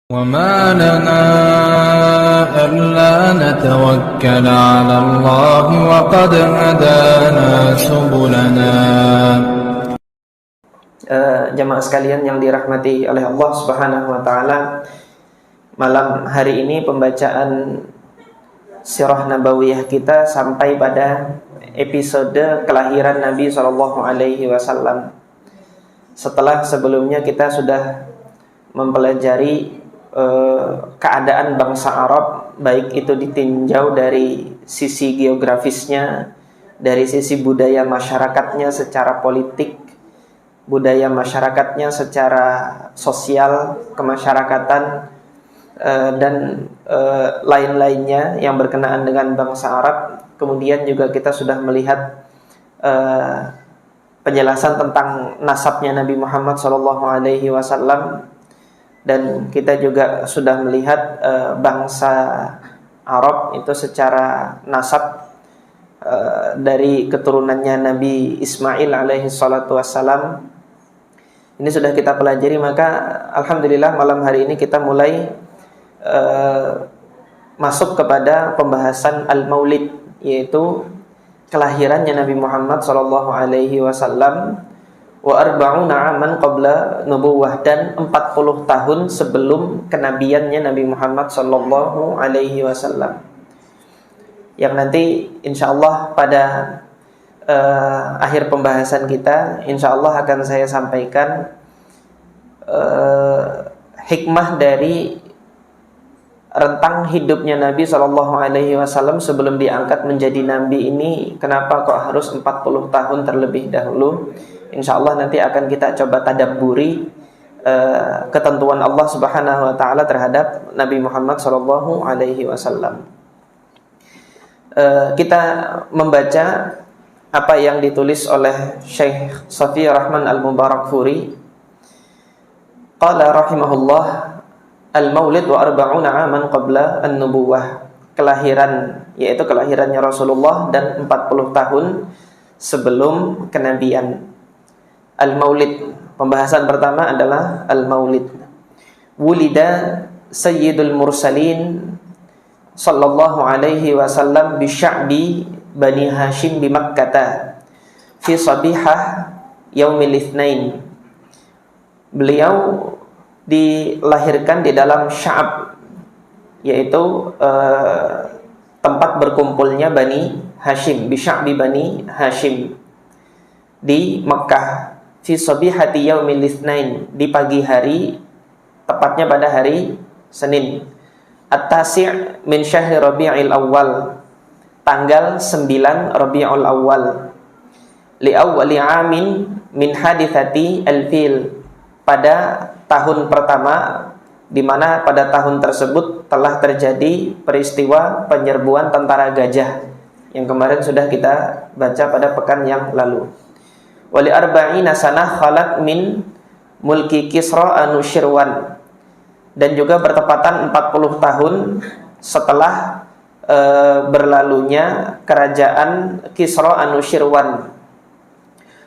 وما لنا ألا نتوكل على الله وقد هدانا سبلنا. Jamaah sekalian yang dirahmati oleh Allah Subhanahu wa taala, malam hari ini pembacaan sirah nabawiyah kita sampai pada episode kelahiran Nabi sallallahu alaihi wasallam. Setelah sebelumnya kita sudah mempelajari keadaan bangsa Arab, baik itu ditinjau dari sisi geografisnya, dari sisi budaya masyarakatnya secara politik, budaya masyarakatnya secara sosial, kemasyarakatan, dan lain-lainnya yang berkenaan dengan bangsa Arab. Kemudian juga kita sudah melihat penjelasan tentang nasabnya Nabi Muhammad SAW, dan kita juga sudah melihat bangsa Arab itu secara nasab dari keturunannya Nabi Ismail alaihi salatu wassalam. Ini sudah kita pelajari, maka alhamdulillah malam hari ini kita mulai masuk kepada pembahasan al-maulid, yaitu kelahirannya Nabi Muhammad sallallahu alaihi wasallam. Wa arba'una aman qabla nubuwah, dan 40 tahun sebelum kenabiannya Nabi Muhammad sallallahu alaihi wasallam. Yang nanti insyaallah pada akhir pembahasan kita insyaallah akan saya sampaikan hikmah dari rentang hidupnya Nabi sallallahu alaihi wasallam sebelum diangkat menjadi nabi ini. Kenapa kok harus 40 tahun terlebih dahulu? InsyaAllah nanti akan kita coba tadabburi ketentuan Allah Subhanahu wa taala terhadap Nabi Muhammad sallallahu alaihi wasallam. Kita membaca apa yang ditulis oleh Syekh Safi Rahman Al-Mubarakfuri. Qala rahimahullah, al-maulid wa arba'una aman qabla an-nubuwah. Kelahiran, yaitu kelahirannya Rasulullah dan 40 tahun sebelum kenabian. Al-maulid, pembahasan pertama adalah al-maulid. Wulida sayyidul mursalin sallallahu alaihi wasallam bi sya'bi Bani Hashim bi Makkah fi sabihah yaumil itsnain. Beliau dilahirkan di dalam Sya'ab, yaitu tempat berkumpulnya Bani Hashim, bi sya'bi Bani Hashim, di Mekah. Fi sabihati yaumil itsnain, di pagi hari, tepatnya pada hari Senin. At-tasi' min syahri Rabi'il Awal, tanggal 9 Rabi'ul Awal. Li awwali amin min hadithati al-fil, pada tahun pertama, di mana pada tahun tersebut telah terjadi peristiwa penyerbuan tentara gajah yang kemarin sudah kita baca pada pekan yang lalu. Wali arba'ina sanah khalat min mulki Kisra Anushirwan, dan juga bertepatan 40 tahun setelah berlalunya kerajaan Kisra Anushirwan.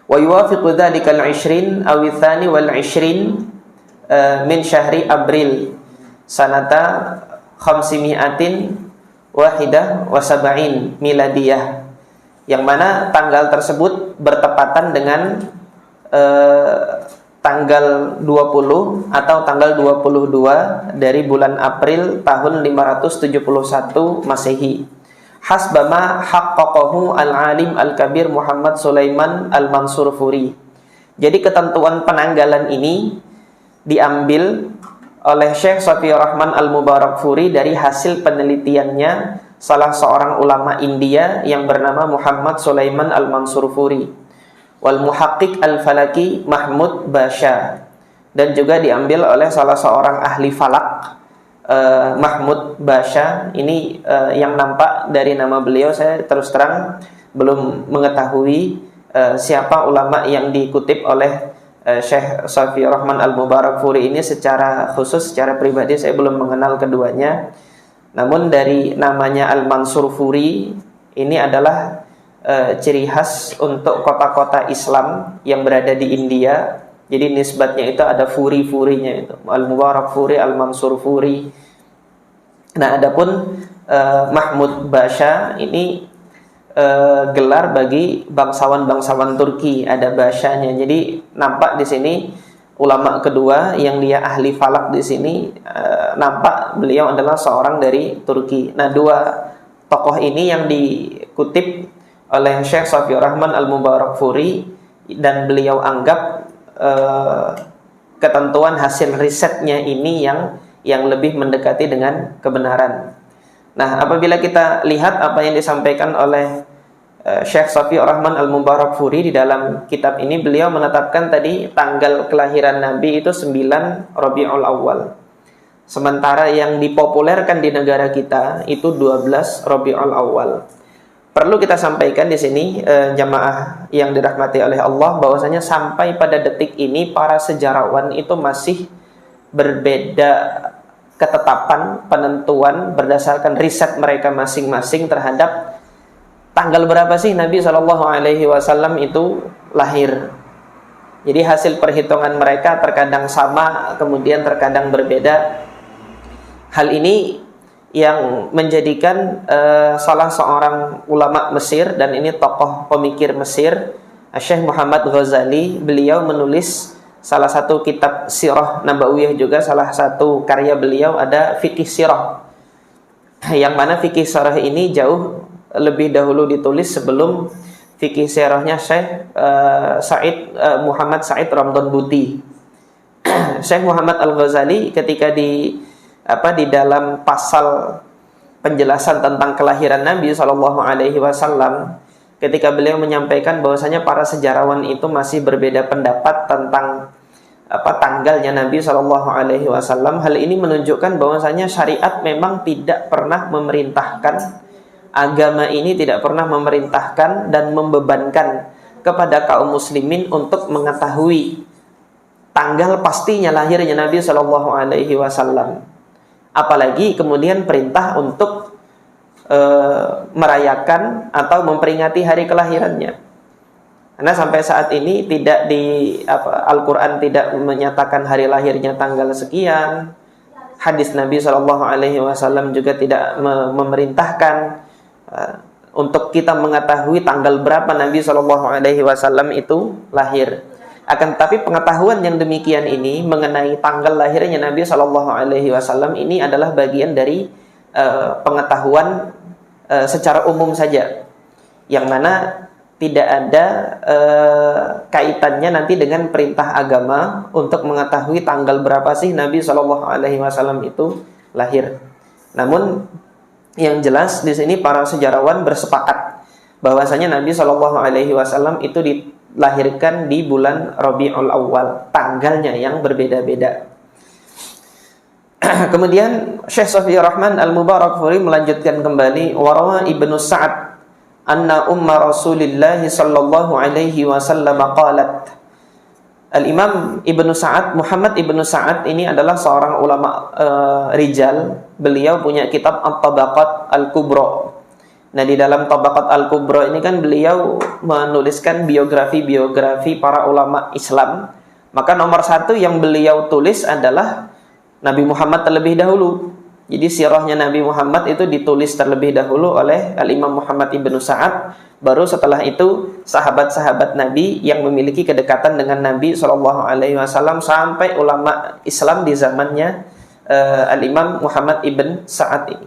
Wa yuwafiqu dzalika al-'ishrin aw ats-tsani wal-'ishrin min syahri April sanata 571 miladiyah, yang mana tanggal tersebut bertepatan dengan tanggal 20 atau tanggal 22 dari bulan April tahun 571 Masehi. Hasbama haqqaqahu al-alim al-kabir Muhammad Sulaiman al-Mansurfuri. Jadi ketentuan penanggalan ini diambil oleh Syekh Safi Rahman Al-Mubarakfuri dari hasil penelitiannya salah seorang ulama India yang bernama Muhammad Sulaiman Al-Mansurfuri, wal muhaqqiq al-falaki Mahmud Basha, dan juga diambil oleh salah seorang ahli falak, Mahmud Basha. Ini yang nampak dari nama beliau, saya terus terang belum mengetahui siapa ulama yang dikutip oleh Syekh Safi Rahman Al-Mubarakfuri ini secara khusus, secara pribadi saya belum mengenal keduanya. Namun dari namanya Al-Mansurfuri ini adalah ciri khas untuk kota-kota Islam yang berada di India Jadi nisbatnya itu ada furi-furinya itu. Al-Mubarak Furi, Al-Mansur Furi. Nah, adapun Mahmud Basha ini gelar bagi bangsawan-bangsawan Turki, ada Bashanya. Jadi nampak di sini ulama kedua yang dia ahli falak di sini, nampak beliau adalah seorang dari Turki. Nah, dua tokoh ini yang dikutip oleh Syekh Safiur Rahman Al-Mubarak Furi, dan beliau anggap ketentuan hasil risetnya ini yang lebih mendekati dengan kebenaran. Nah, apabila kita lihat apa yang disampaikan oleh Syekh Safiur Rahman Al-Mubarak Furi di dalam kitab ini, beliau menetapkan tadi tanggal kelahiran Nabi itu 9 Rabiul Awal. Sementara yang dipopulerkan di negara kita itu 12 Rabiul Awal. Perlu kita sampaikan di sini jamaah yang dirahmati oleh Allah, bahwasanya sampai pada detik ini para sejarawan itu masih berbeda ketetapan penentuan berdasarkan riset mereka masing-masing terhadap tanggal berapa sih Nabi SAW itu lahir. Jadi hasil perhitungan mereka terkadang sama, kemudian terkadang berbeda. Hal ini yang menjadikan salah seorang ulama Mesir, dan ini tokoh pemikir Mesir, Syekh Muhammad Ghazali, beliau menulis salah satu kitab Sirah Nabawiyah juga, salah satu karya beliau ada Fikih Sirah, yang mana Fikih Sirah ini jauh lebih dahulu ditulis sebelum Fikih Sirahnya Syekh Muhammad Said Ramdan Buti. Syekh Muhammad Al-Ghazali ketika di dalam pasal penjelasan tentang kelahiran Nabi SAW, ketika beliau menyampaikan bahwasanya para sejarawan itu masih berbeda pendapat tentang tanggalnya Nabi SAW. Hal ini menunjukkan bahwasanya syariat memang tidak pernah memerintahkan, agama ini tidak pernah memerintahkan dan membebankan kepada kaum muslimin untuk mengetahui tanggal pastinya lahirnya Nabi SAW. Apalagi kemudian perintah untuk merayakan atau memperingati hari kelahirannya. Karena sampai saat ini tidak Al-Quran tidak menyatakan hari lahirnya tanggal sekian. Hadis Nabi SAW juga tidak memerintahkan untuk kita mengetahui tanggal berapa Nabi SAW itu lahir. Akan tetapi pengetahuan yang demikian ini mengenai tanggal lahirnya Nabi SAW ini adalah bagian dari pengetahuan secara umum saja, yang mana tidak ada kaitannya nanti dengan perintah agama untuk mengetahui tanggal berapa sih Nabi SAW itu lahir. Namun yang jelas di sini para sejarawan bersepakat bahwasanya Nabi SAW itu dilahirkan di bulan Rabiul Awal, tanggalnya yang berbeda-beda. Kemudian Syekh Safiur Rahman Al-Mubarak Furi melanjutkan kembali, warawa Ibnu Sa'ad anna umma Rasulillah sallallahu alaihi wasallam qalat. Al-Imam Ibnu Sa'ad, Muhammad Ibnu Sa'ad ini adalah seorang ulama rijal. Beliau punya kitab At-Tabaqat Al-Kubra. Nah, di dalam Tabaqat Al-Kubra ini kan beliau menuliskan biografi-biografi para ulama Islam. Maka nomor satu yang beliau tulis adalah Nabi Muhammad terlebih dahulu. Jadi sirahnya Nabi Muhammad itu ditulis terlebih dahulu oleh Al-Imam Muhammad Ibnu Sa'ad. Baru setelah itu sahabat-sahabat Nabi yang memiliki kedekatan dengan Nabi SAW sampai ulama Islam di zamannya Al-Imam Muhammad Ibn Sa'ad ini.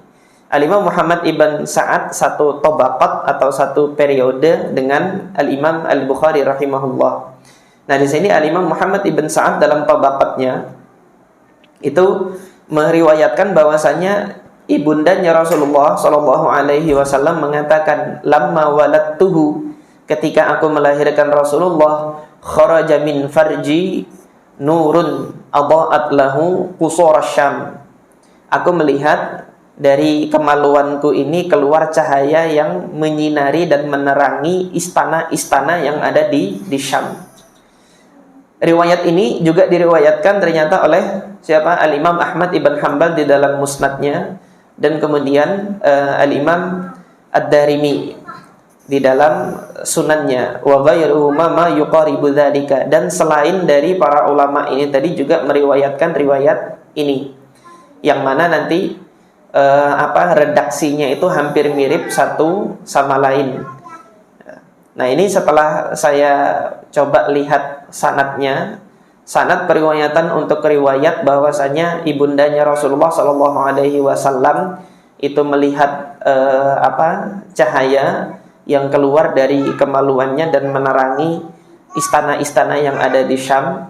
Al-Imam Muhammad Ibn Sa'ad satu tabaqat atau satu periode dengan Al-Imam Al-Bukhari rahimahullah. Nah, di sini Al-Imam Muhammad Ibn Sa'ad dalam tabaqatnya itu meriwayatkan bahwasanya ibundanya Rasulullah SAW mengatakan, lamma waladtuhu, ketika aku melahirkan Rasulullah, kharaja min farji nurun adaat lahu qusur Syam. Aku melihat dari kemaluanku ini keluar cahaya yang menyinari dan menerangi istana-istana yang ada di Syam. Riwayat ini juga diriwayatkan ternyata oleh siapa? Al-Imam Ahmad Ibn Hanbal di dalam musnadnya, dan kemudian Al-Imam Ad-Darimi di dalam sunannya, wa ghairuhuma ma yuqaribu dzalika, dan selain dari para ulama ini tadi juga meriwayatkan riwayat ini yang mana nanti redaksinya itu hampir mirip satu sama lain. Nah, ini setelah saya coba lihat sanadnya, sanad periwayatan untuk riwayat bahwasanya ibundanya Rasulullah Shallallahu Alaihi Wasallam itu melihat cahaya yang keluar dari kemaluannya dan menerangi istana-istana yang ada di Syam.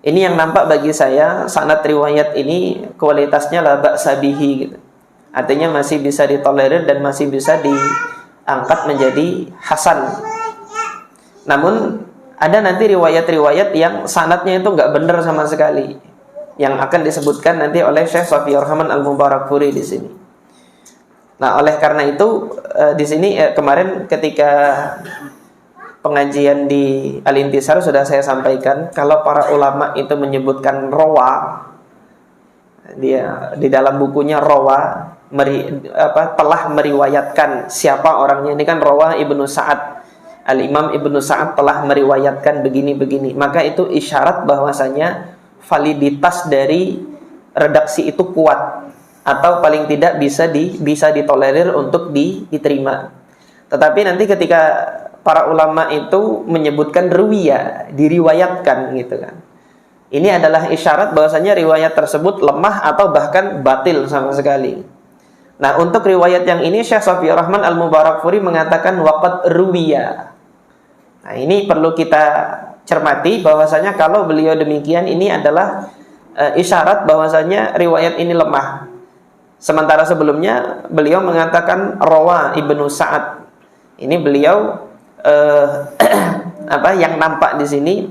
Ini yang nampak bagi saya sanad riwayat ini kualitasnya la ba'sa bihi gitu. Artinya masih bisa ditolerir dan masih bisa diangkat menjadi hasan. Namun ada nanti riwayat-riwayat yang sanadnya itu nggak benar sama sekali, yang akan disebutkan nanti oleh Syekh Shafiyur Rahman Al-Mubarakfuri di sini. Nah, oleh karena itu di sini kemarin ketika pengajian di Al-Intisar sudah saya sampaikan kalau para ulama itu menyebutkan rawa, dia di dalam bukunya rawa telah meriwayatkan siapa orangnya. Ini kan rawa Ibnu Sa'ad, Al-Imam Ibnu Sa'ad telah meriwayatkan begini-begini, maka itu isyarat bahwasanya validitas dari redaksi itu kuat atau paling tidak bisa ditolerir untuk diterima. Tetapi nanti ketika para ulama itu menyebutkan ruwiya, diriwayatkan gitu kan, ini adalah isyarat bahwasanya riwayat tersebut lemah atau bahkan batil sama sekali. Nah, untuk riwayat yang ini Syekh Shafiyur Rahman Al-Mubarakfuri mengatakan waqad ruwiya. Nah, ini perlu kita cermati bahwasanya kalau beliau demikian ini adalah isyarat bahwasanya riwayat ini lemah. Sementara sebelumnya beliau mengatakan rawa Ibnu Sa'ad. Ini beliau yang nampak di sini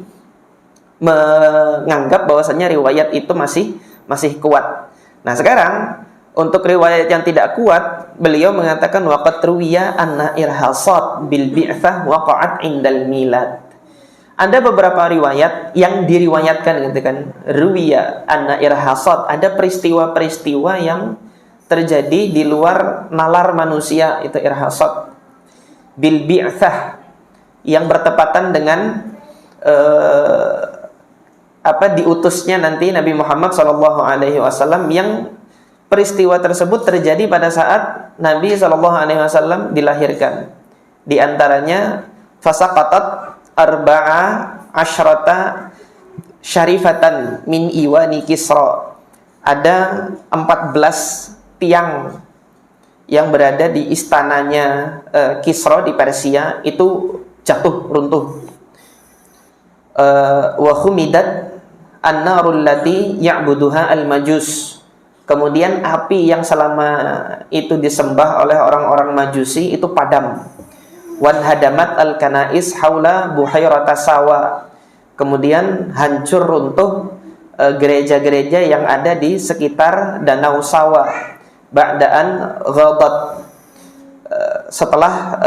menganggap bahwasanya riwayat itu masih kuat. Nah, sekarang untuk riwayat yang tidak kuat, beliau mengatakan waqat ruwiya anna irhasat bil bi'tsah waqa'at indal milad. Ada beberapa riwayat yang diriwayatkan gitu kan, ruwiya anna irhasat, ada peristiwa-peristiwa yang terjadi di luar nalar manusia, itu irhasat bil bi'tsah, yang bertepatan dengan diutusnya nanti Nabi Muhammad SAW, yang peristiwa tersebut terjadi pada saat Nabi SAW dilahirkan. Di antaranya fasaqatat arba'a asyrata syarifatan min iwani Kisra. Ada 14 tiang yang berada di istananya Kisra di Persia itu jatuh runtuh. Wa khumidat an-narul lati ya'buduha al-majus. Kemudian api yang selama itu disembah oleh orang-orang Majusi itu padam. Wan hadamat al-kanais haula buhairata sawa. Kemudian hancur runtuh gereja-gereja yang ada di sekitar Danau Sawa. Ba'daan ghadat. Setelah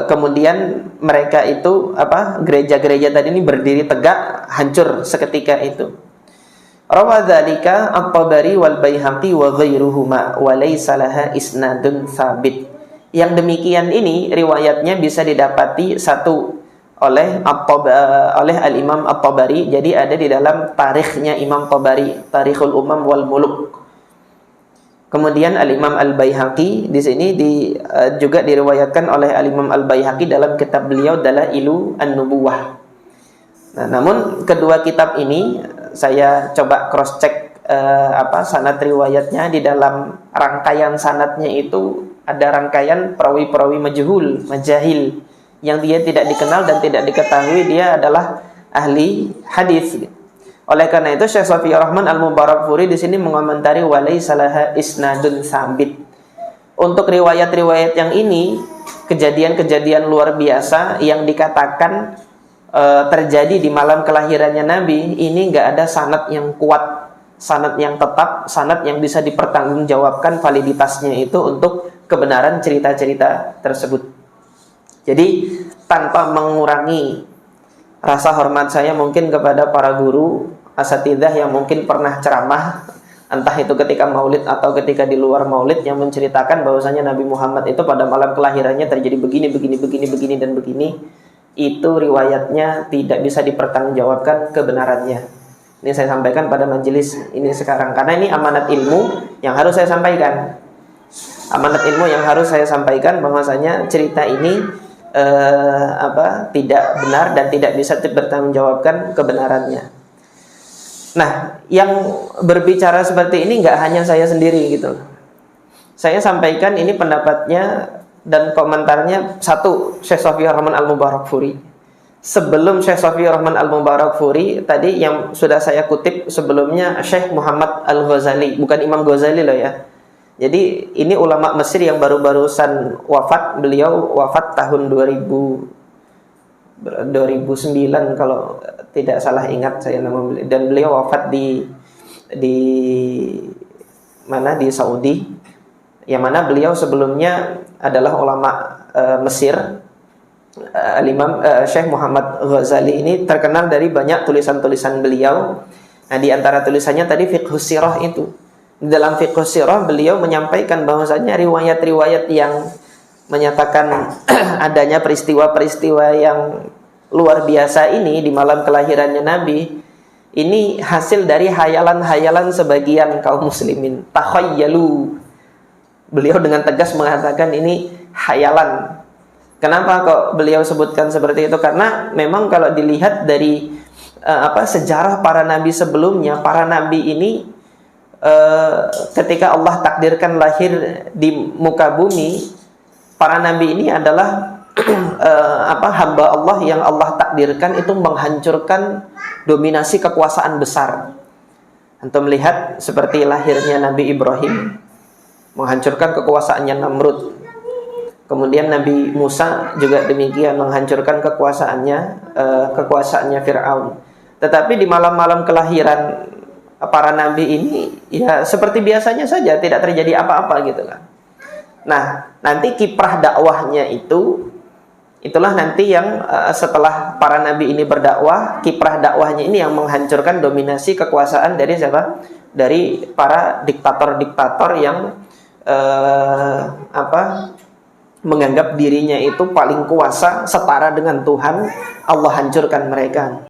kemudian mereka itu gereja-gereja tadi ini berdiri tegak, hancur seketika itu. Rawadzalika At-Tabari wal Baihaqi wa ghairuhuma wa laysa laha isnadun tsabit. Yang demikian ini riwayatnya bisa didapati satu oleh Al-Imam At-Tabari, jadi ada di dalam tarikhnya Imam Tabari, Tarikhul Umam wal Muluk. Kemudian Al-Imam Al-Baihaqi di sini juga diriwayatkan oleh Al-Imam Al-Baihaqi dalam kitab beliau Dalailu An-Nubuwah. Nah, namun kedua kitab ini saya coba cross check sanad riwayatnya. Di dalam rangkaian sanadnya itu ada rangkaian perawi-perawi majahil yang dia tidak dikenal dan tidak diketahui dia adalah ahli hadis. Oleh karena itu Syekh Shafiyur Rahman Al-Mubarakfuri di sini mengomentari walaysa laha isnadun tsabit. Untuk riwayat-riwayat yang ini, kejadian-kejadian luar biasa yang dikatakan terjadi di malam kelahirannya Nabi, ini nggak ada sanad yang kuat, sanad yang tetap, sanad yang bisa dipertanggungjawabkan validitasnya itu untuk kebenaran cerita-cerita tersebut. Jadi tanpa mengurangi rasa hormat saya mungkin kepada para guru asatidzah yang mungkin pernah ceramah entah itu ketika maulid atau ketika di luar maulid, yang menceritakan bahwasanya Nabi Muhammad itu pada malam kelahirannya terjadi begini dan begini, itu riwayatnya tidak bisa dipertanggungjawabkan kebenarannya. Ini saya sampaikan pada majelis ini sekarang, karena ini amanat ilmu yang harus saya sampaikan. Amanat ilmu yang harus saya sampaikan bahwasanya cerita ini tidak benar dan tidak bisa dipertanggungjawabkan kebenarannya. Nah, yang berbicara seperti ini nggak hanya saya sendiri gitu. Saya sampaikan ini pendapatnya dan komentarnya satu, Syekh Shafiyur Rahman Al-Mubarakfuri. Sebelum Syekh Shafiyur Rahman Al-Mubarakfuri, tadi yang sudah saya kutip sebelumnya Syekh Muhammad Al-Ghazali, bukan Imam Ghazali loh ya. Jadi ini ulama Mesir yang baru-barusan wafat. Beliau wafat tahun 2009 kalau tidak salah ingat saya nama beliau, dan beliau wafat di mana, di Saudi, yang mana beliau sebelumnya adalah ulama Mesir. Al-Imam Syekh Muhammad Ghazali ini terkenal dari banyak tulisan-tulisan beliau. Nah, di antara tulisannya tadi Fiqhus Sirah itu. Dalam Fiqhus Sirah beliau menyampaikan bahwasanya riwayat-riwayat yang menyatakan adanya peristiwa-peristiwa yang luar biasa ini di malam kelahirannya Nabi, ini hasil dari hayalan-hayalan sebagian kaum muslimin. Takhayyalu. Beliau dengan tegas mengatakan ini hayalan. Kenapa kok beliau sebutkan seperti itu? Karena memang kalau dilihat dari sejarah para nabi sebelumnya, para nabi ini ketika Allah takdirkan lahir di muka bumi, para nabi ini adalah hamba Allah yang Allah takdirkan itu menghancurkan dominasi kekuasaan besar. Antum melihat seperti lahirnya Nabi Ibrahim, menghancurkan kekuasaannya Namrud. Kemudian Nabi Musa juga demikian, menghancurkan kekuasaannya Fir'aun. Tetapi di malam-malam kelahiran para nabi ini ya seperti biasanya saja, tidak terjadi apa-apa gitu kan. Nah, nanti kiprah dakwahnya itulah nanti yang setelah para nabi ini berdakwah, kiprah dakwahnya ini yang menghancurkan dominasi kekuasaan dari siapa? Dari para diktator-diktator yang menganggap dirinya itu paling kuasa, setara dengan Tuhan. Allah hancurkan mereka.